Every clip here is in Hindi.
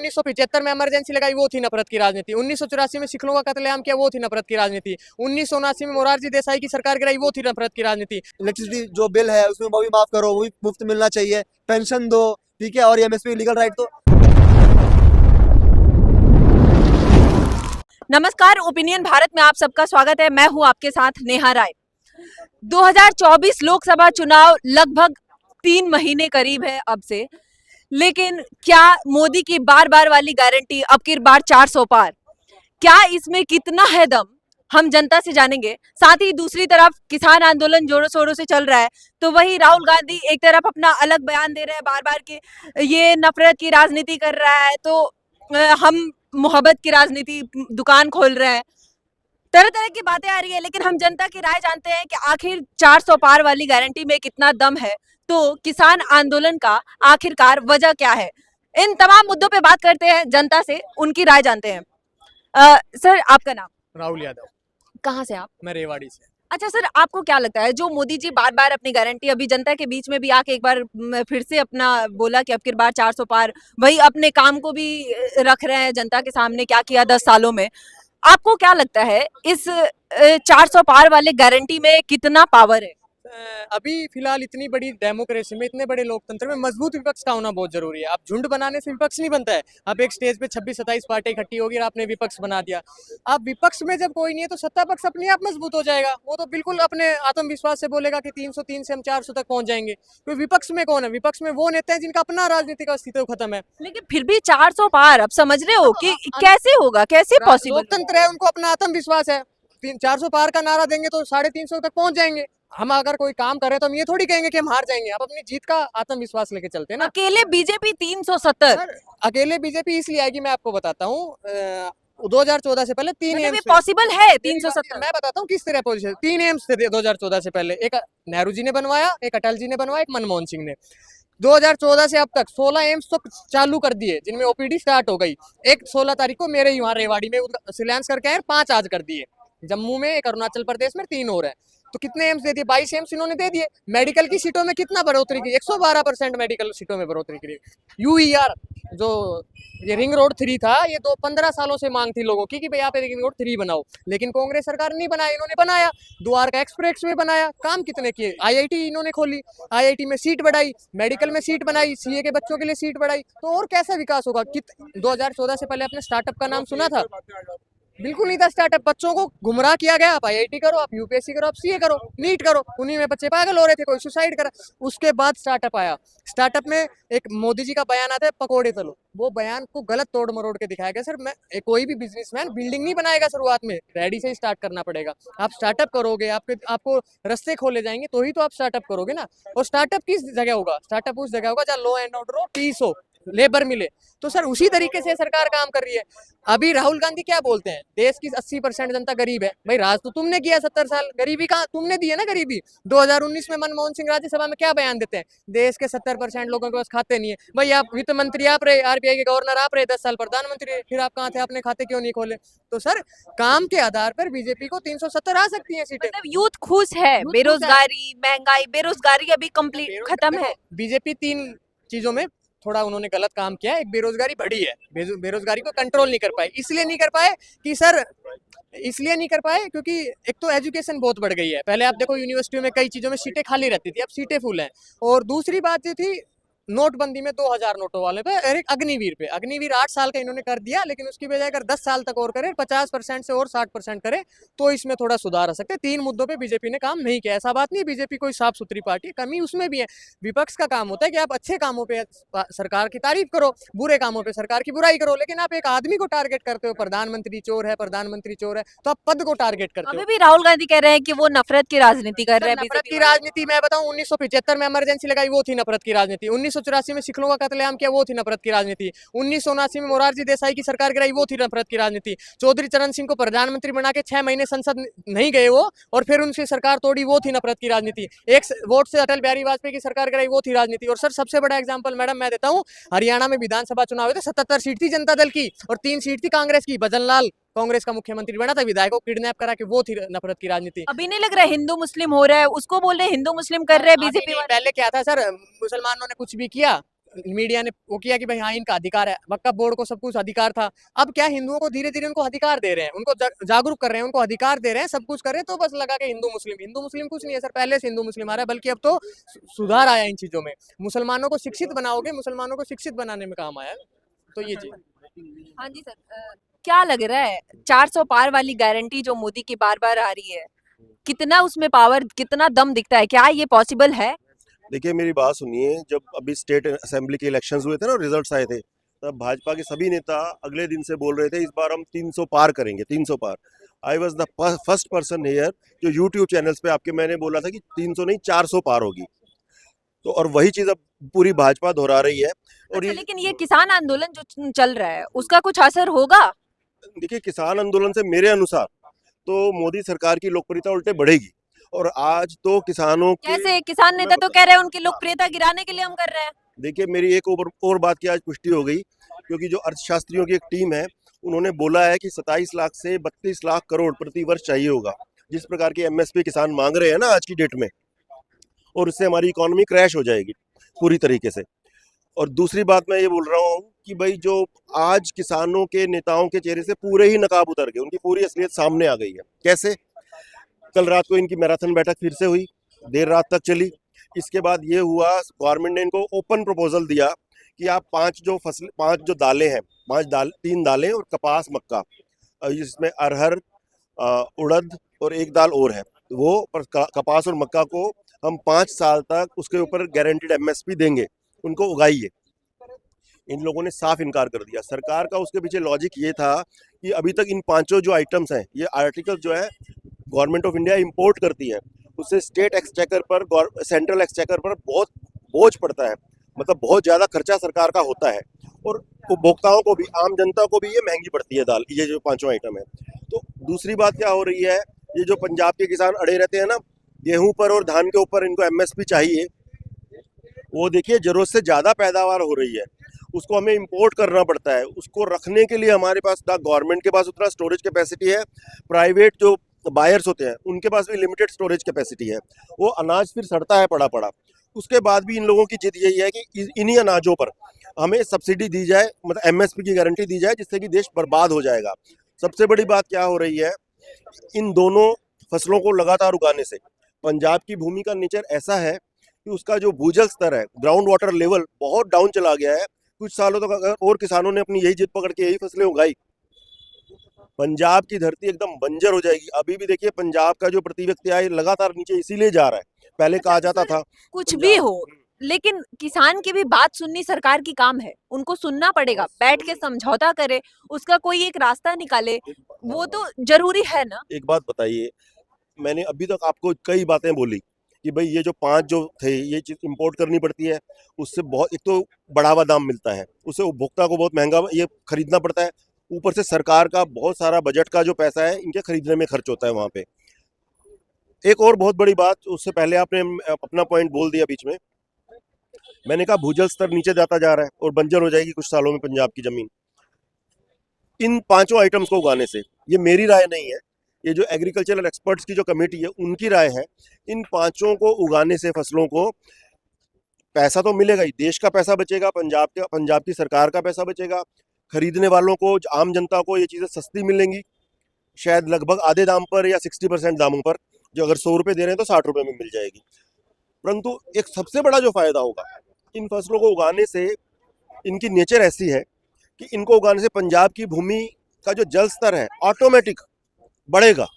1975 में इमरजेंसी लगाई, वो थी नफरत की राजनीति। 1984 में सिखों का कत्लेआम किया, वो थी नफरत की राजनीति। 1979 में मोरारजी देसाई की सरकार गिराई, वो थी नफरत की राजनीति। इलेक्ट्रिसिटी जो बिल है उसमें वो भी माफ करो, वो भी मुफ्त मिलना चाहिए, पेंशन दो, ठीक है, और एमएसपी लीगल राइट तो। नमस्कार, ओपिनियन भारत में आप सबका स्वागत है। मैं हूं आपके साथ नेहा राय। 2024 लोकसभा चुनाव लगभग 3 महीने करीब है अब से, लेकिन क्या मोदी की बार बार वाली गारंटी अब की बार 400 पार, क्या इसमें कितना है दम, हम जनता से जानेंगे। साथ ही दूसरी तरफ किसान आंदोलन जोरों शोरों से चल रहा है, तो वही राहुल गांधी एक तरफ अपना अलग बयान दे रहे हैं बार बार कि ये नफरत की राजनीति कर रहा है, तो हम मोहब्बत की राजनीति दुकान खोल रहे हैं। तरह तरह की बातें आ रही है, लेकिन हम जनता की राय जानते हैं कि आखिर 400 पार वाली गारंटी में कितना दम है, तो किसान आंदोलन का आखिरकार वजह क्या है। इन तमाम मुद्दों पे बात करते हैं, जनता से उनकी राय जानते हैं। सर, आपका नाम? राहुल यादव। कहाँ से आप? मैं रेवाड़ी से। अच्छा सर, आपको क्या लगता है जो मोदी जी बार बार अपनी गारंटी अभी जनता के बीच में भी आके एक बार फिर से अपना बोला कि अब की बार 400 पार, वही अपने काम को भी रख रहे हैं जनता के सामने, क्या किया 10 सालों में। आपको क्या लगता है इस 400 पार वाले गारंटी में कितना पावर है? अभी फिलहाल इतनी बड़ी डेमोक्रेसी में, इतने बड़े लोकतंत्र में मजबूत विपक्ष का होना बहुत जरूरी है। आप झुंड बनाने से विपक्ष नहीं बनता है। आप एक स्टेज पे 26-27 पार्टी इकट्ठी होगी और आपने विपक्ष बना दिया। आप विपक्ष में जब कोई नहीं है तो सत्ता पक्ष अपने आप मजबूत हो जाएगा। वो तो बिल्कुल अपने आत्मविश्वास से बोलेगा कि 303 से हम 400 तक पहुंच जाएंगे। तो विपक्ष में कौन है? विपक्ष में वो नेता है जिनका अपना राजनीतिक अस्तित्व खत्म है। लेकिन फिर भी 400 पार आप समझ रहे हो कि कैसे होगा, कैसे पॉसिबल? लोकतंत्र है, उनको अपना आत्मविश्वास है। 400 पार का नारा देंगे तो 350 तक पहुंच जाएंगे। हम अगर कोई काम करें तो हम ये थोड़ी कहेंगे कि हम हार जाएंगे। आप अपनी जीत का आत्मविश्वास लेके चलते हैं ना। अकेले बीजेपी 370। सर, अकेले बीजेपी इसलिए आएगी, मैं आपको बताता हूँ। 2014 से पहले 3 मतलब ये एम्स पॉसिबल है 370? मैं बताता हूँ किस तरह पोजीशन। 3 एम्स थे 2014 से पहले। एक नेहरू जी ने बनवाया, एक अटल जी ने बनवाया, एक मनमोहन सिंह ने। 2014 से अब तक 16 एम्स तो चालू कर दिए, जिनमें ओपीडी स्टार्ट हो गई। एक 16 तारीख को मेरे यहाँ रेवाड़ी में शिलान्यास करके आए, 5 आज कर दिए। जम्मू में, एक अरुणाचल प्रदेश में 3 और है। तो कितने एम्स दे दिए? 22 एम्स इन्होंने दे दिए। मेडिकल की सीटों में कितना बढ़ोतरी की? 112% मेडिकल सीटों में बढ़ोतरी की। यूईआर जो ये रिंग रोड 3 था, ये 15 सालों से मांग थी लोगों की कि भाई आप रिंग रोड 3 बनाओ, लेकिन कांग्रेस सरकार नहीं बनाया, इन्होंने बनाया। द्वारका एक्सप्रेस वे बनाया। काम कितने किए? आईआईटी इन्होंने खोली, आईआईटी में सीट बढ़ाई, मेडिकल में सीट बनाई, सीए के बच्चों के लिए सीट बढ़ाई। तो और कैसा विकास होगा? 2014 से पहले आपने स्टार्टअप का नाम सुना था? बिल्कुल नहीं था स्टार्टअप। बच्चों को गुमराह किया गया, आप आईआईटी करो, आप यूपीएससी करो, आप सीए करो, नीट करो। उन्हीं में बच्चे पागल हो रहे थे, कोई सुसाइड करा। उसके बाद स्टार्टअप आया। स्टार्टअप में एक मोदी जी का बयान आता है, पकोड़े तलो। वो बयान को गलत तोड़ मरोड़ के दिखाया गया। सर, कोई भी बिजनेसमैन बिल्डिंग नहीं बनाएगा शुरुआत में, रेडी से ही स्टार्ट करना पड़ेगा। आप स्टार्टअप करोगे, आपको रास्ते खोले जाएंगे तो ही तो आप स्टार्टअप करोगे ना। और स्टार्टअप किस जगह होगा? स्टार्टअप उस जगह होगा जहाँ लॉ एंड ऑर्डर हो, पीस हो, लेबर मिले। तो सर उसी तरीके से सरकार काम कर रही है। अभी राहुल गांधी क्या बोलते हैं? देश की 80% जनता गरीब है। भाई राज तो तुमने किया 70 साल, गरीबी कहाँ? तुमने दी है ना गरीबी। 2019 में मनमोहन सिंह राज्यसभा में क्या बयान देते हैं? देश के 70% लोगों के पास खाते नहीं है। भाई आप वित्त मंत्री आप रहे, आरबीआई के गवर्नर आप रहे, 10 साल प्रधानमंत्री रहे, फिर आप कहाँ थे? आपने खाते क्यों नहीं खोले? तो सर काम के आधार पर बीजेपी को 370 आ सकती है सीटें। मतलब यूथ खुश है, बेरोजगारी, महंगाई, बेरोजगारी अभी कंप्लीट खत्म है। बीजेपी 3 चीजों में थोड़ा उन्होंने गलत काम किया है। एक, बेरोजगारी बढ़ी है, बेरोजगारी को कंट्रोल नहीं कर पाए। इसलिए नहीं कर पाए कि सर, इसलिए नहीं कर पाए क्योंकि एक तो एजुकेशन बहुत बढ़ गई है। पहले आप देखो यूनिवर्सिटियों में कई चीजों में सीटें खाली रहती थी, अब सीटें फुल हैं। और दूसरी बात ये थी नोटबंदी में 2000 नोटों वाले पे, एक अग्निवीर पे। अग्निवीर 8 साल का इन्होंने कर दिया, लेकिन उसकी बजाय अगर 10 साल तक और करे, 50% से और 60% करे, तो इसमें थोड़ा सुधार आ सकते हैं। 3 मुद्दों पे बीजेपी ने काम नहीं किया। ऐसा बात नहीं, बीजेपी कोई साफ सुथरी पार्टी, कमी उसमें भी है। विपक्ष का काम होता है कि आप अच्छे कामों पे सरकार की तारीफ करो, बुरे कामों पे सरकार की बुराई करो। लेकिन आप एक आदमी को टारगेट करते हो, प्रधानमंत्री चोर है, प्रधानमंत्री चोर है, तो आप पद को टारगेट करते हो। अभी भी राहुल गांधी कह रहे हैं कि वो नफरत की राजनीति कर रहे हैं। नफरत की राजनीति मैं बताऊं, 1975 में इमरजेंसी लगाई, वो थी नफरत की राजनीति। 1984 में सिखों का कत्लेआम किया, वो थी नफरत की राजनीति। 1979 में मोरारजी देसाई की सरकार गिराई, वो थी नफरत की राजनीति। चौधरी चरण सिंह को प्रधानमंत्री बना के 6 महीने संसद नहीं गए वो, और फिर उनकी सरकार तोड़ी, वो थी नफरत की राजनीति। एक वोट से अटल बिहारी वाजपेयी की सरकार गिराई, वो थी राजनीति। और सर सबसे बड़ा एग्जाम्पल मैडम मैं देता हूँ, हरियाणा में विधानसभा चुनाव हुए थे, 77 सीट थी जनता दल की और 3 सीट थी कांग्रेस की। भजन लाल कांग्रेस का मुख्यमंत्री बना था, विधायकों को किडनैप करा के, वो थी नफरत की राजनीति। अभी नहीं लग रहा है हिंदू मुस्लिम हो रहा है, उसको बोल रहे हिंदू मुस्लिम कर रहे हैं बीजेपी वाले। पहले क्या था सर, मुसलमानों ने कुछ भी किया, मीडिया ने वो किया कि भाई हाँ इनका अधिकार है, वक्फ बोर्ड को सब कुछ अधिकार था। अब क्या हिंदुओं को धीरे धीरे उनको अधिकार दे रहे हैं, उनको जागरूक कर रहे हैं, उनको अधिकार दे रहे हैं, सब कुछ कर रहे हैं, तो बस लगा के हिंदू मुस्लिम कुछ नहीं है सर, पहले से हिंदू मुस्लिम आ रहा है, बल्कि अब तो सुधार आया इन चीजों में। मुसलमानों को शिक्षित बनाओगे, मुसलमानों को शिक्षित बनाने में काम आया है, तो ये चीज। हाँ जी सर, क्या लग रहा है 400 पार वाली गारंटी जो मोदी की बार बार आ रही है, कितना उसमें पावर, कितना दम दिखता है, क्या ये पॉसिबल है? देखिए मेरी बात सुनिए, जब अभी स्टेट असेंबली के इलेक्शंस हुए थे ना, रिजल्ट्स आए थे, तब भाजपा के सभी नेता अगले दिन से बोल रहे थे इस बार हम 300 पार करेंगे, 300 पार। I was the first person here जो यूट्यूब चैनल्स पे आपके मैंने बोला था कि 300 नहीं 400 पार होगी। तो और वही चीज अब पूरी भाजपा दोहरा रही है। और अच्छा, लेकिन ये किसान आंदोलन जो चल रहा है उसका कुछ असर होगा? देखिए किसान आंदोलन से मेरे अनुसार तो मोदी सरकार की लोकप्रियता उल्टे बढ़ेगी। और आज तो किसानों के, कैसे? किसान नेता तो कह रहे हैं उनकी लोकप्रियता गिराने के लिए हम कर रहे हैं। देखिए मेरी एक और बात की आज पुष्टि हो गई, क्योंकि जो अर्थशास्त्रियों की एक टीम है उन्होंने बोला है कि 27 लाख से 32 लाख करोड़ प्रति वर्ष चाहिए होगा, जिस प्रकार की एमएसपी किसान मांग रहे हैं ना आज की डेट में, और उससे हमारी इकोनॉमी क्रैश हो जाएगी पूरी तरीके से। और दूसरी बात मैं ये बोल रहा हूँ कि भाई जो आज किसानों के नेताओं के चेहरे से पूरे ही नकाब उतर गए, उनकी पूरी असलियत सामने आ गई है। कैसे? कल रात को इनकी मैराथन बैठक फिर से हुई, देर रात तक चली। इसके बाद ये हुआ, गवर्नमेंट ने इनको ओपन प्रपोजल दिया कि आप पांच जो दालें हैं, 3 दालें और कपास मक्का, जिसमें अरहर, उड़द और एक दाल और है, वो पर कपास और मक्का को हम 5 साल तक उसके ऊपर गारंटीड एमएसपी देंगे, उनको उगाइए। इन लोगों ने साफ इनकार कर दिया। सरकार का उसके पीछे लॉजिक ये था कि अभी तक इन 5 जो आइटम्स हैं, ये आर्टिकल जो है गवर्नमेंट ऑफ इंडिया इंपोर्ट करती है, उससे स्टेट एक्सचेकर पर, सेंट्रल एक्सचेकर पर बहुत बोझ पड़ता है, मतलब बहुत ज़्यादा खर्चा सरकार का होता है, और उपभोक्ताओं को भी, आम जनता को भी ये महंगी पड़ती है दाल, ये जो 5 आइटम है। तो दूसरी बात क्या हो रही है, ये जो पंजाब के किसान अड़े रहते हैं ना, गेहूं पर और धान के ऊपर इनको एमएसपी चाहिए, वो देखिए जरूरत से ज़्यादा पैदावार हो रही है, उसको हमें इंपोर्ट करना पड़ता है। उसको रखने के लिए हमारे पास ना गवर्नमेंट के पास उतना स्टोरेज कैपेसिटी है, प्राइवेट जो बायर्स होते हैं उनके पास भी लिमिटेड स्टोरेज कैपेसिटी है, वो अनाज फिर सड़ता है पड़ा पड़ा। उसके बाद भी इन लोगों की जिद यही है कि इन्हीं अनाजों पर हमें सब्सिडी दी जाए, मतलब एमएसपी की गारंटी दी जाए, जिससे कि देश बर्बाद हो जाएगा। सबसे बड़ी बात क्या हो रही है, इन दोनों फसलों को लगातार उगाने से पंजाब की भूमि का नेचर ऐसा है कि उसका जो भूजल स्तर है, ग्राउंड वाटर लेवल बहुत डाउन चला गया है। कुछ सालों तक अगर और किसानों ने अपनी यही जिद पकड़ के यही फसलें उगाई, पंजाब की धरती एकदम बंजर हो जाएगी। अभी भी देखिए पंजाब का जो प्रति व्यक्ति आय लगातार नीचे इसीलिए जा रहा है। पहले कहा जाता था कुछ भी हो, लेकिन किसान की भी बात सुननी सरकार की काम है, उनको सुनना पड़ेगा, बैठ के समझौता करे, उसका कोई एक रास्ता निकाले, वो तो जरूरी है ना। एक बात बताइए, मैंने अभी तक आपको कई बातें बोली कि भाई ये जो 5 जो थे ये चीज़ इंपोर्ट करनी पड़ती है, उससे बहुत, एक तो बढ़ावा दाम मिलता है, उससे उपभोक्ता को बहुत महंगा ये खरीदना पड़ता है, ऊपर से सरकार का बहुत सारा बजट का जो पैसा है इनके खरीदने में खर्च होता है वहाँ पे। एक और बहुत बड़ी बात, उससे पहले आपने अपना पॉइंट बोल दिया बीच में, मैंने कहा भूजल स्तर नीचे जाता जा रहा है और बंजर हो जाएगी कुछ सालों में पंजाब की जमीन इन 5 आइटम्स को उगाने से। ये मेरी राय नहीं है, ये जो एग्रीकल्चरल एक्सपर्ट्स की जो कमेटी है उनकी राय है। इन 5 को उगाने से फसलों को पैसा तो मिलेगा ही, देश का पैसा बचेगा, पंजाब की सरकार का पैसा बचेगा, खरीदने वालों को, आम जनता को ये चीज़ें सस्ती मिलेंगी, शायद लगभग आधे दाम पर या 60% दामों पर, जो अगर 100 रुपये दे रहे हैं तो 60 रुपये में मिल जाएगी। परंतु एक सबसे बड़ा जो फायदा होगा इन फसलों को उगाने से, इनकी नेचर ऐसी है कि इनको उगाने से पंजाब की भूमि का जो जल स्तर है ऑटोमेटिक बढ़ेगा,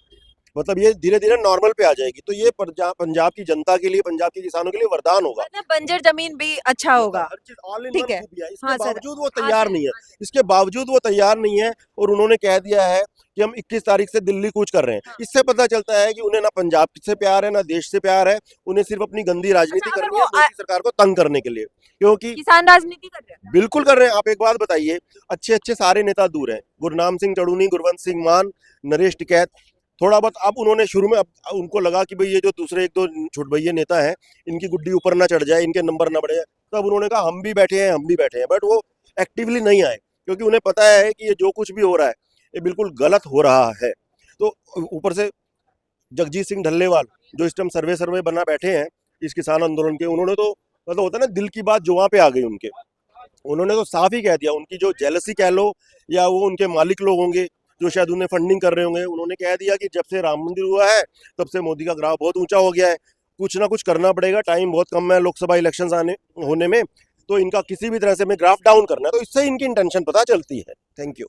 मतलब ये धीरे धीरे नॉर्मल पे आ जाएगी। तो ये पंजाब की जनता के लिए, पंजाब के किसानों के लिए वरदान होगा। मतलब बंजर जमीन भी अच्छा होगा। हर चीज ऑल इन ठीक है। इसके हाँ सर, बावजूद वो तैयार नहीं है, इसके बावजूद वो तैयार नहीं है, और उन्होंने कह दिया है कि हम 21 तारीख से दिल्ली कूच कर रहे हैं। इससे पता चलता है कि उन्हें ना पंजाब से प्यार है ना देश से प्यार है, उन्हें सिर्फ अपनी गंदी राजनीति अच्छा, अगर करनी है वो मोदी सरकार को तंग करने के लिए। क्योंकि किसान राजनीति कर रहे हैं। बिल्कुल कर रहे हैं। आप एक बात बताइए, अच्छे अच्छे सारे नेता दूर हैं, गुरनाम सिंह चढ़ूनी, गुरवंत सिंह मान, नरेश टिकैत, थोड़ा बहुत अब उन्होंने शुरू में, अब उनको लगा कि भाई ये जो दूसरे 1-2 छुटभैये नेता हैं इनकी गुड्डी ऊपर ना चढ़ जाए, इनके नंबर ना बढ़े, तब उन्होंने कहा हम भी बैठे हैं, हम भी बैठे हैं। बट वो एक्टिवली नहीं आए, क्योंकि उन्हें पता है कि ये जो कुछ भी हो रहा है ये बिल्कुल गलत हो रहा है। तो ऊपर से जगजीत सिंह ढल्लेवाल जो इस टाइम सर्वे बना बैठे हैं इस किसान आंदोलन के, उन्होंने तो मतलब होता है ना, दिल की बात जुबां पे आ गई उनके, उन्होंने तो साफ ही कह दिया, उनकी जो जेलसी कह लो या वो उनके मालिक लोग होंगे जो शायद उन्हें फंडिंग कर रहे होंगे, उन्होंने कह दिया कि जब से राम मंदिर हुआ है तब से मोदी का ग्राफ बहुत ऊंचा हो गया है, कुछ ना कुछ करना पड़ेगा, टाइम बहुत कम है लोकसभा इलेक्शंस आने होने में, तो इनका किसी भी तरह से हमें ग्राफ डाउन करना है, तो इससे इनकी इंटेंशन पता चलती है। Thank you.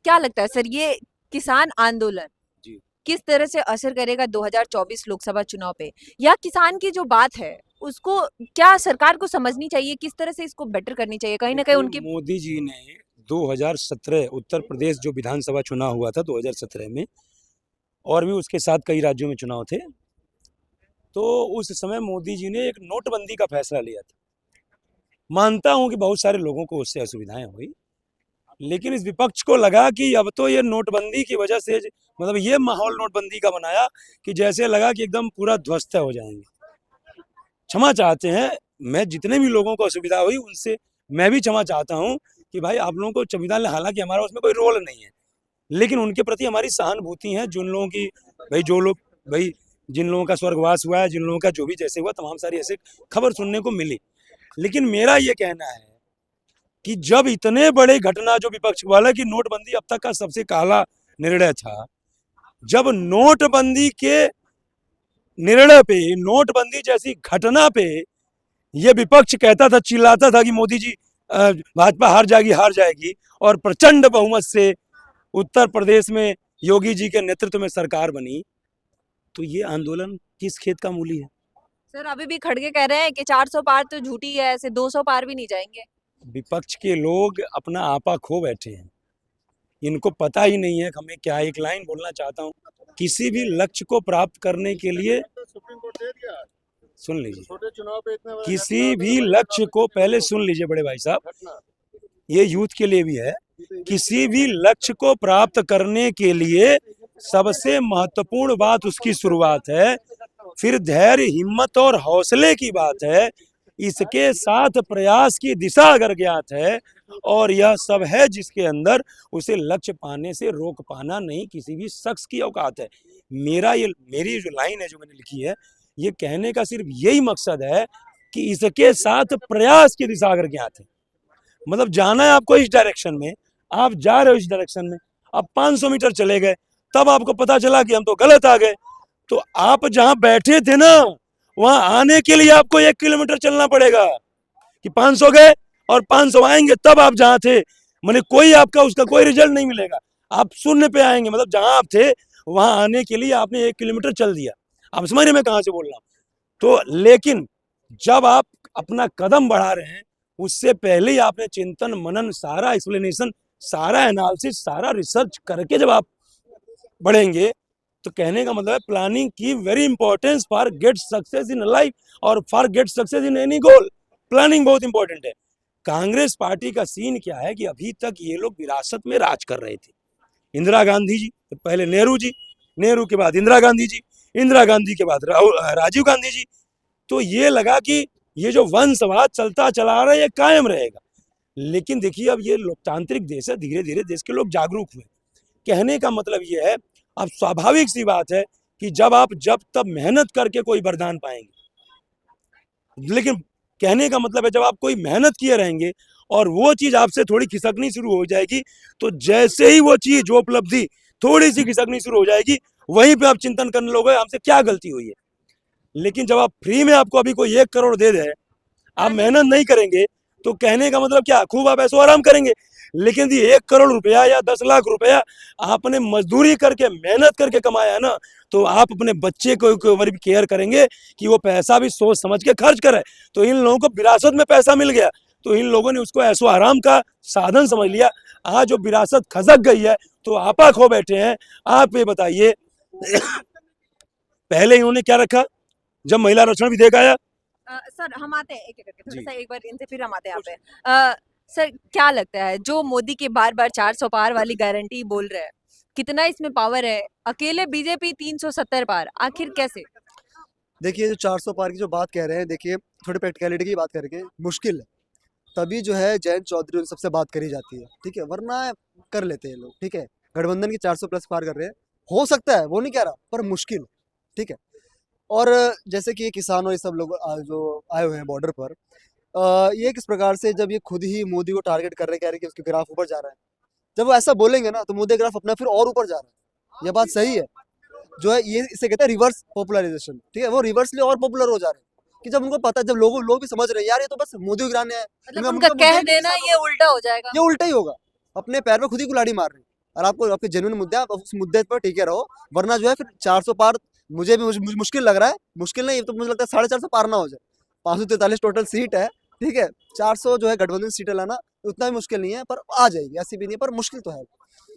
क्या लगता है सर, ये किसान आंदोलन जी। किस तरह से असर करेगा 2024 लोकसभा चुनाव पे, या किसान की जो बात है उसको क्या सरकार को समझनी चाहिए, किस तरह से इसको बेटर करनी चाहिए? कहीं ना कहीं देखिए, उनकी मोदी जी ने 2017 उत्तर प्रदेश जो विधानसभा चुनाव हुआ था 2017 में, और भी उसके साथ कई राज्यों में चुनाव थे, तो उस समय मोदी जी ने एक नोटबंदी का फैसला लिया था। मानता हूं कि बहुत सारे लोगों को उससे असुविधाएं हुई, लेकिन इस विपक्ष को लगा कि अब तो ये नोटबंदी की वजह से, मतलब ये माहौल नोटबंदी का बनाया कि जैसे लगा कि एकदम पूरा ध्वस्त हो जाएंगे। क्षमा चाहते हैं, मैं जितने भी लोगों को असुविधा हुई उनसे मैं भी क्षमा चाहता हूं कि भाई आप लोगों को संविधान, हालांकि हमारा उसमें कोई रोल नहीं है, लेकिन उनके प्रति हमारी सहानुभूति है। जिन लोगों की भाई जिन लोगों का स्वर्गवास हुआ है, जिन लोगों का जो भी जैसे हुआ, तमाम सारी ऐसे खबर सुनने को मिली। लेकिन मेरा ये कहना है कि जब इतने बड़े घटना, जो विपक्ष वाला कि नोटबंदी अब तक का सबसे काला निर्णय था, जब नोटबंदी के निर्णय पे, नोटबंदी जैसी घटना पे ये विपक्ष कहता था, चिल्लाता था कि मोदी जी भाजपा हार जाएगी, और प्रचंड बहुमत से उत्तर प्रदेश में योगी जी के नेतृत्व में सरकार बनी, तो ये आंदोलन किस खेत का मूली है? सर अभी भी खड़गे कह रहे हैं कि 400 पार तो झूठी है, ऐसे 200 पार भी नहीं जाएंगे। विपक्ष के लोग अपना आपा खो बैठे हैं, इनको पता ही नहीं है हमें क्या। एक लाइन बोलना चाहता हूँ, किसी भी लक्ष्य को प्राप्त करने के लिए, सुन लीजिए, किसी भी लक्ष्य को, पहले सुन लीजिए बड़े भाई साहब, ये यूथ के लिए भी है, किसी भी लक्ष्य को प्राप्त करने के लिए सबसे महत्वपूर्ण बात उसकी शुरुआत है, फिर धैर्य, हिम्मत और हौसले की बात है, इसके साथ प्रयास की दिशा अगर ज्ञात है, और यह सब है जिसके अंदर, उसे लक्ष्य पाने से रोक पाना नहीं किसी भी शख्स की औकात है। मेरी जो लाइन है जो मैंने लिखी है, ये कहने का सिर्फ यही मकसद है कि इसके साथ प्रयास की दिशा अगर ज्ञात है, मतलब जाना है आपको इस डायरेक्शन में, आप जा रहे हो इस डायरेक्शन में, अब 500 मीटर चले गए, तब आपको पता चला कि हम तो गलत आ गए, तो आप जहां बैठे थे ना, वहां आने के लिए आपको 1 किलोमीटर चलना पड़ेगा, कि 500 गए और 500 आएंगे, तब आप जहां थे, मैंने कोई आपका उसका कोई रिजल्ट नहीं मिलेगा, आप शून्य पे आएंगे, मतलब जहां आप थे वहां आने के लिए आपने 1 किलोमीटर चल दिया। आप समझ रहे मैं कहां से बोल रहा हूं? तो लेकिन जब आप अपना कदम बढ़ा रहे हैं, उससे पहले ही आपने चिंतन मनन, सारा एक्सप्लेनेशन, सारा एनालिसिस, सारा रिसर्च करके जब आप बढ़ेंगे, तो कहने का मतलब है प्लानिंग की very importance for get success in life और for get success in any goal. Planning बहुत इंपॉर्टेंट है। कांग्रेस पार्टी का सीन क्या है कि अभी तक ये लोग विरासत में राज कर रहे थे। इंदिरा गांधी जी, तो पहले नेहरू जी, नेहरू के बाद इंदिरा गांधी जी, इंदिरा गांधी के बाद राजीव गांधी जी, तो ये लगा कि ये जो वंशवाद चलता चला रहा है ये कायम रहेगा। लेकिन देखिए, अब ये लोकतांत्रिक देश है, धीरे धीरे देश के लोग जागरूक हुए। कहने का मतलब ये है, अब स्वाभाविक सी बात है कि जब तब मेहनत करके कोई वरदान पाएंगे, लेकिन कहने का मतलब है जब आप कोई मेहनत किए रहेंगे और वो चीज आपसे थोड़ी खिसकनी शुरू हो जाएगी, तो जैसे ही वो चीज, जो उपलब्धि थोड़ी सी खिसकनी शुरू हो जाएगी, वहीं पे आप चिंतन करने लोगे हमसे क्या गलती हुई है। लेकिन जब आप फ्री में आपको अभी कोई 1 करोड़ दे दे, आप मेहनत नहीं करेंगे, तो कहने का मतलब क्या, खूब आप ऐसो आराम करेंगे। लेकिन ये 1 करोड़ रुपया या 10 लाख रुपया आपने मजदूरी करके, मेहनत करके कमाया है ना, तो आप अपने बच्चे को ऊपर भी केयर करेंगे कि वो पैसा भी सोच समझ के खर्च करे। तो इन लोगों को विरासत में पैसा मिल गया, तो इन लोगों ने उसको ऐसो आराम का साधन समझ लिया। आज जो विरासत खसक गई है, तो आपा खो बैठे हैं। आप ये बताइए, पहले इन्होंने क्या रखा जब महिला आरक्षण विधेयक आया? सर हम आते हैं एक एक करके, थोड़ा जी। सा एक बार इनसे फिर हम आते हैं यहाँ पे। सर क्या लगता है, जो मोदी के बार बार 400 पार वाली गारंटी बोल रहे हैं, कितना इसमें पावर है? अकेले बीजेपी 370 पार, आखिर कैसे? देखिए, जो 400 पार की जो बात कह रहे हैं, देखिए थोड़ी प्रैक्टिकलिटी की बात करके मुश्किल है, तभी जो है जयंत चौधरी उन सबसे बात करी जाती है, ठीक है, वरना कर लेते हैं लोग, ठीक है। गठबंधन की 400 प्लस पार कर रहे हैं, हो सकता है, वो नहीं कह रहा, पर मुश्किल, ठीक है। और जैसे कि ये किसान और ये सब लोग जो आए हुए हैं बॉर्डर पर, ये किस प्रकार से जब ये खुद ही मोदी को टारगेट कर रहे, कह रहे कि उसके ग्राफ ऊपर जा रहा है, जब वो ऐसा बोलेंगे ना तो मोदी ग्राफ अपना फिर और ऊपर जा रहा है। ये बात सही है। जो है ये इसे कहते हैं रिवर्स पॉपुलराइजेशन, ठीक है, वो रिवर्सली और पॉपुलर हो जा रहे हैं कि जब उनको पता, जब लोग भी समझ रहे हैं यार ये तो बस मोदी को गिराने हैं, मतलब उनका कह देना ये उल्टा हो जाएगा। ये उल्टा ही होगा, अपने पैर में खुद ही कुल्हाड़ी मार रहे हैं। और आपको आपके जेन्युइन मुद्दे, आप उस मुद्दे पर टिके रहो, वरना जो है फिर 400 पार मुझे भी मुश्किल लग रहा है, मुश्किल नहीं तो मुझे लगता है 450 पार ना हो जाए। 543 टोटल सीट है, ठीक है, 400 जो है गठबंधन सीटें लाना उतना भी मुश्किल नहीं है, पर आ जाएगी, ऐसी भी नहीं है, पर मुश्किल तो है।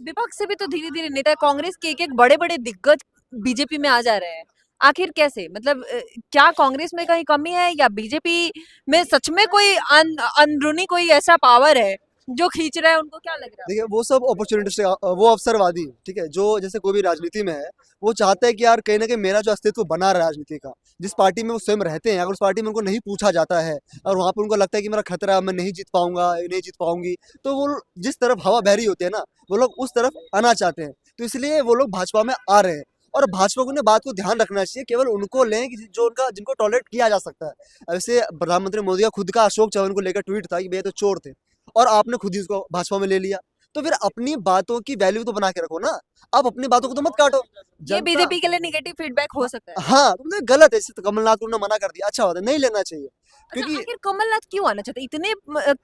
विपक्ष से भी तो धीरे धीरे नेता कांग्रेस के एक एक बड़े बड़े दिग्गज बीजेपी में आ जा रहे हैं, आखिर कैसे? मतलब क्या कांग्रेस में कहीं कमी है या बीजेपी में सच में कोई अंदरूनी कोई ऐसा पावर है जो खींच रहा है? उनको क्या लग रहा है? देखिए वो सब अपॉर्चुनिटी, वो अवसरवादी है, ठीक है, जो जैसे कोई भी राजनीति में है वो चाहता है कि यार कहीं ना कहीं मेरा जो अस्तित्व बना रहा है राजनीति का, जिस पार्टी में वो स्वयं रहते हैं, अगर उस पार्टी में उनको नहीं पूछा जाता है और वहाँ पर उनको लगता है कि मेरा खतरा है, मैं नहीं जीत पाऊंगा, नहीं जीत पाऊंगी, तो वो जिस तरफ हवा बह रही होती है ना, वो लोग उस तरफ आना चाहते हैं, तो इसलिए वो लोग भाजपा में आ रहे हैं। और भाजपा को ने बात को ध्यान रखना चाहिए, केवल उनको लें कि जो उनका, जिनको टॉलरेट किया जा सकता है। ऐसे प्रधानमंत्री मोदी का खुद का अशोक चव्हाण को लेकर ट्वीट था कि भैया तो चोर थे, और आपने खुद ही उसको भाजपा में ले लिया, तो फिर अपनी बातों की वैल्यू तो बना के रखो ना, आप अपनी बातों को तो मत काटो। ये बीजेपी के लिए नेगेटिव फीडबैक हो सकता है। हाँ, तुमने गलत है, इसे कमलनाथ को उन्होंने मना कर दिया, अच्छा होता है, नहीं लेना चाहिए, अच्छा, क्योंकि आखिर कमलनाथ क्यों आना चाहते? इतने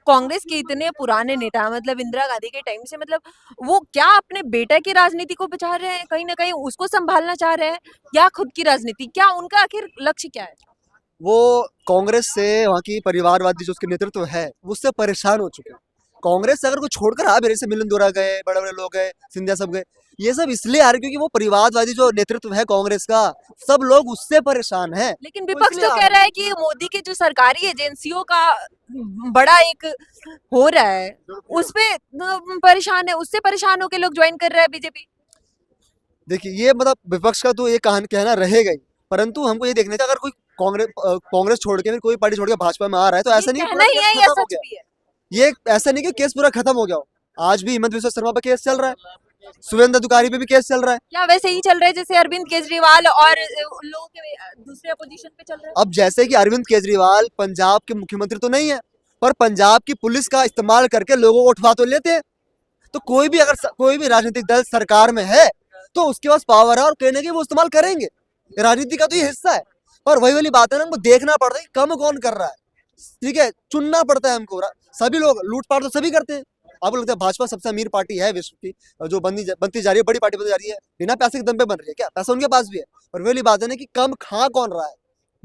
कांग्रेस के इतने पुराने नेता, मतलब इंदिरा गांधी के टाइम से, मतलब वो क्या अपने बेटा की राजनीति को बचा रहे हैं, कहीं ना कहीं उसको संभालना चाह रहे हैं, या खुद की राजनीति? क्या उनका आखिर लक्ष्य क्या है? वो कांग्रेस से, वहाँ की परिवारवादी जो उसके नेतृत्व है, उससे परेशान हो चुके हैं। कांग्रेस से अगर कोई छोड़कर आ भी रहे, जैसे मिलिंद देओरा गए, बड़े बड़े लोग गए, सिंधिया सब गए, ये सब इसलिए आ रहे क्योंकि वो परिवारवादी जो नेतृत्व है कांग्रेस का, सब लोग उससे परेशान हैं। लेकिन वो विपक्ष इसलिए तो आ कह रहे रहा है कि मोदी के जो सरकारी एजेंसियों का बड़ा एक हो रहा है, उस पे परेशान है, उससे परेशान होकर लोग ज्वाइन कर रहे हैं बीजेपी। देखिए ये मतलब विपक्ष का तो ये कहना रहेगा ही, परंतु हमको ये देखना चाहिए, अगर कोई कांग्रेस छोड़ के फिर कोई पार्टी छोड़ के भाजपा में आ रहा है, तो ऐसा नहीं कहना ही है, केस या खत्म हो सच गया, भी है? ये ऐसा नहीं कि केस पूरा खत्म हो गया हो। आज भी हिमंत बिस्वा शर्मा पे केस चल रहा है, सुवेंद्र अधिकारी पे भी केस चल रहा है। क्या वैसे ही चल रहा है जैसे अरविंद केजरीवाल और उन लोगों के दूसरे अपोजिशन पे चल रहा है? अब जैसे कि अरविंद केजरीवाल पंजाब के मुख्यमंत्री तो नहीं है, पर पंजाब की पुलिस का इस्तेमाल करके लोगों को उठवा तो लेते हैं। तो कोई भी अगर कोई भी राजनीतिक दल सरकार में है तो उसके पास पावर है, और कहने के वो इस्तेमाल करेंगे, राजनीति का तो ये हिस्सा है। और वही वाली बात है ना, हमको देखना पड़ता है कि कम कौन कर रहा है, ठीक है, चुनना पड़ता है हमको। सभी लोग लूटपाट तो सभी करते हैं। आपको लगता है भाजपा सबसे अमीर पार्टी है विश्व की, जो बनती जा रही है, बड़ी पार्टी बनती जा रही है, बिना पैसे के दम पे बन रही है क्या? पैसा उनके पास भी है, और वही वाली बात है ना कि कम खा कौन रहा है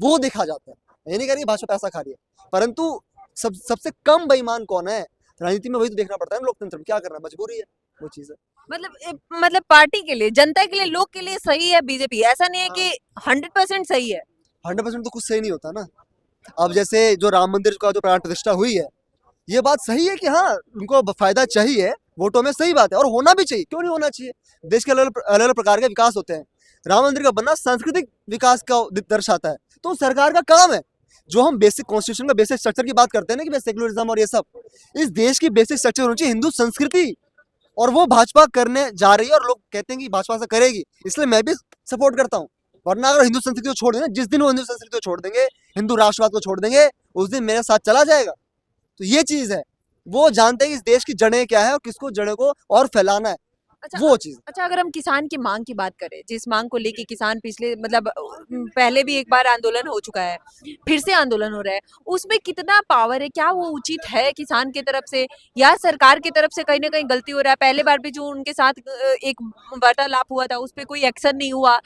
वो देखा जाता है। ये नहीं कह रही भाजपा पैसा खा रही है, परंतु सबसे कम बेईमान कौन है राजनीति में, वही तो देखना पड़ता है। लोकतंत्र में क्या करना, मजबूरी है, वो चीज है। मतलब पार्टी के लिए, जनता के लिए, लोग के लिए सही है बीजेपी, ऐसा नहीं है कि 100% सही है। 100% तो कुछ सही नहीं होता ना। अब जैसे जो राम मंदिर का जो प्राण प्रतिष्ठा हुई है, ये बात सही है कि हाँ उनको फायदा चाहिए वोटों में, सही बात है, और होना भी चाहिए, क्यों नहीं होना चाहिए। देश के अलग अलग प्रकार के विकास होते हैं, राम मंदिर का बनना सांस्कृतिक विकास का दर्शाता है, तो सरकार का काम है। जो हम बेसिक कॉन्स्टिट्यूशन का बेसिक स्ट्रक्चर की बात करते हैं ना कि सेक्युलरिज्म और ये सब, इस देश की बेसिक स्ट्रक्चर होनी चाहिए हिंदू संस्कृति, और वो भाजपा करने जा रही है, और लोग कहते हैं कि भाजपा से करेगी, इसलिए मैं भी सपोर्ट करता हूँ। वरना अगर हिंदू संस्कृति को छोड़ देंगे, जिस दिन वो हिंदू संस्कृति को छोड़ देंगे, हिंदू राष्ट्रवाद को छोड़ देंगे, उस दिन मेरे साथ चला जाएगा। तो ये चीज है, वो जानते हैं कि इस देश की जड़ें क्या है और किसको जड़ों को और फैलाना है, वो चीज। अच्छा, अगर हम किसान की मांग की बात करें, जिस मांग को लेके किसान पिछले मतलब पहले भी एक बार आंदोलन हो चुका है, फिर से आंदोलन हो रहा है, उसमें कितना पावर है? क्या वो उचित है किसान की तरफ से, या सरकार की तरफ से कहीं ना कहीं गलती हो रहा है? पहले बार भी जो उनके साथ एक वार्तालाप हुआ था, उस पर कोई एक्शन नहीं हुआ,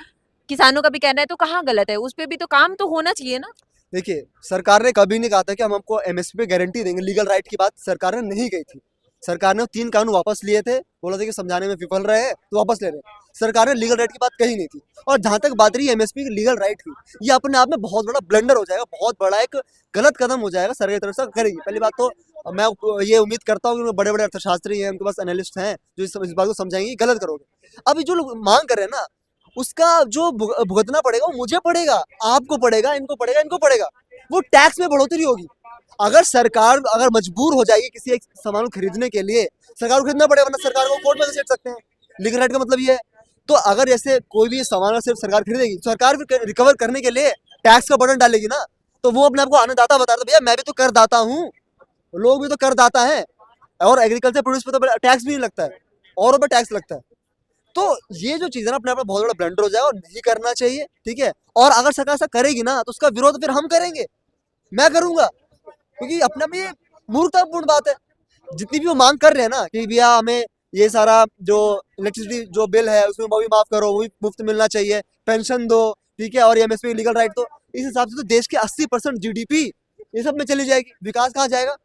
किसानों का भी कहना है, तो कहाँ गलत है? उस पर भी तो काम तो होना चाहिए ना। देखिए सरकार ने कभी नहीं कहा था कि हम आपको एमएसपी पे गारंटी देंगे, लीगल राइट की बात सरकार ने नहीं कही थी। सरकार ने 3 कानून वापस लिए थे, बोला था कि समझाने में विफल रहे हैं तो वापस ले रहे हैं। सरकार ने लीगल राइट की बात कही नहीं थी। और जहां तक बात रही एमएसपी की लीगल राइट की, ये अपने आप में बहुत बड़ा ब्लंडर हो जाएगा, बहुत बड़ा एक गलत कदम हो जाएगा सरकार की तरफ से करेगी। पहली बात तो मैं ये उम्मीद करता हूँ कि बड़े बड़े अर्थशास्त्री हैं, उनके पास एनालिस्ट हैं जो इस बात को समझाएंगे, गलत करोगे। अभी जो लोग मांग कर रहे हैं ना, उसका जो भुगतना पड़ेगा वो मुझे पड़ेगा, आपको पड़ेगा, इनको पड़ेगा, इनको पड़ेगा। वो टैक्स में बढ़ोतरी होगी। अगर सरकार अगर मजबूर हो जाएगी किसी एक सामान को खरीदने के लिए, सरकार को खरीदना पड़ेगा, वरना सरकार को कोर्ट में घसीट सकते हैं। लीगल राइट का मतलब ये है। तो अगर जैसे कोई भी सामान सिर्फ सरकार खरीदेगी, सरकार फिर रिकवर करने के लिए टैक्स का बर्डन डालेगी ना, तो वो अपने आप को अन्नदाता बता रहे थे, भैया मैं भी तो करदाता हूँ, लोग भी तो करदाता है, और एग्रीकल्चर प्रोड्यूस पे तो टैक्स भी नहीं लगता है, और ऊपर टैक्स लगता है। तो ये जो चीज़ है ना, अपने आप में बहुत बड़ा ब्लंडर हो जाए और नहीं करना चाहिए, ठीक है। और अगर सरकार ऐसा करेगी ना तो उसका विरोध फिर हम करेंगे, मैं करूंगा, क्योंकि अपने में ये मूर्खतापूर्ण बात है। जितनी भी वो मांग कर रहे हैं ना कि भैया हमें ये सारा जो इलेक्ट्रिसिटी जो बिल है उसमें वो भी माफ करो, वो भी मुफ्त मिलना चाहिए, पेंशन दो, ठीक है, और एमएसपी लीगल राइट दो, इस हिसाब से तो देश के 80% जीडीपी ये सब में चली जाएगी, विकास कहाँ जाएगा?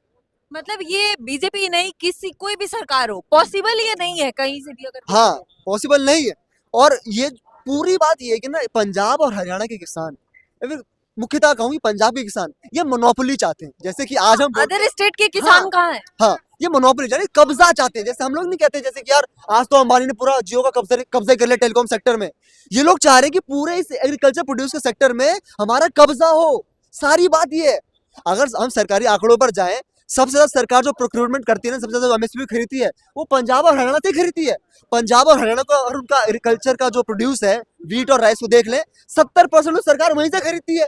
मतलब ये बीजेपी नहीं, किसी कोई भी सरकार हो, पॉसिबल ये नहीं है कहीं से भी अगर। हाँ, पॉसिबल नहीं है। और ये पूरी बात ये है कि ना पंजाब और हरियाणा के किसान, या फिर मुख्यतः कहूँ पंजाब के किसान, ये मोनोपोली चाहते हैं। जैसे कि आज हम अदर स्टेट के किसान हाँ, कहाँ है? हाँ, ये मोनोपोली यानी कब्जा चाहते हैं। जैसे हम लोग नहीं कहते जैसे कि यार आज तो अंबानी ने पूरा जियो का कब्जा कर लिया टेलीकॉम सेक्टर में, ये लोग चाह रहे हैं कि पूरे इस एग्रीकल्चर प्रोड्यूस के सेक्टर में हमारा कब्जा हो। सारी बात ये है। अगर हम सरकारी आंकड़ों पर जाएं, सबसे ज्यादा सरकार जो प्रोक्योरमेंट करती है ना, सबसे ज्यादा एमएसपी खरीदती है, वो पंजाब और हरियाणा से खरीदती है। पंजाब और हरियाणा का और उनका एग्रीकल्चर का जो प्रोड्यूस है, वीट और राइस को देख लें, 70% सरकार वहीं से खरीदती है,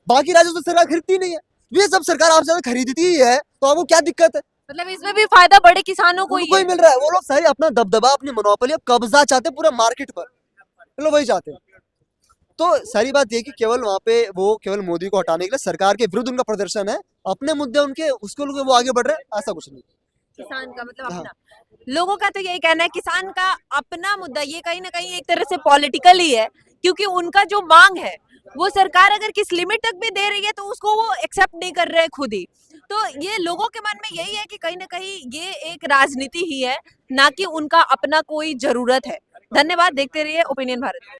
बाकी राज्यों से सरकार खरीदती नहीं है। ये सब सरकार आपसे ज्यादा खरीदती ही है, तो आपको क्या दिक्कत है? मतलब इसमें भी फायदा बड़े किसानों को ही उनको ही है। मिल रहा है। वो लोग सारे अपना दबदबा, अपनी मोनोपोली, अब कब्जा चाहते हैं पूरा मार्केट पर, ये लोग वही चाहते हैं। तो सारी बात ये कि केवल वहाँ पे वो केवल मोदी को हटाने के लिए सरकार के विरुद्ध उनका प्रदर्शन है, अपने मुद्दे उनके उसको लेकर वो आगे बढ़ रहे हैं, ऐसा कुछ नहीं। किसान का मतलब हाँ। अपना, लोगों का तो यही कहना है किसान का अपना मुद्दा, ये कहीं ना कहीं एक तरह से पॉलिटिकल ही है, क्योंकि उनका जो मांग है वो सरकार अगर किस लिमिट तक भी दे रही है तो उसको वो एक्सेप्ट नहीं कर रहे खुद ही। तो ये लोगों के मन में यही है कि कहीं ना कहीं ये एक राजनीति ही है, ना कि उनका अपना कोई जरूरत है। धन्यवाद, देखते रहिए ओपिनियन भारत।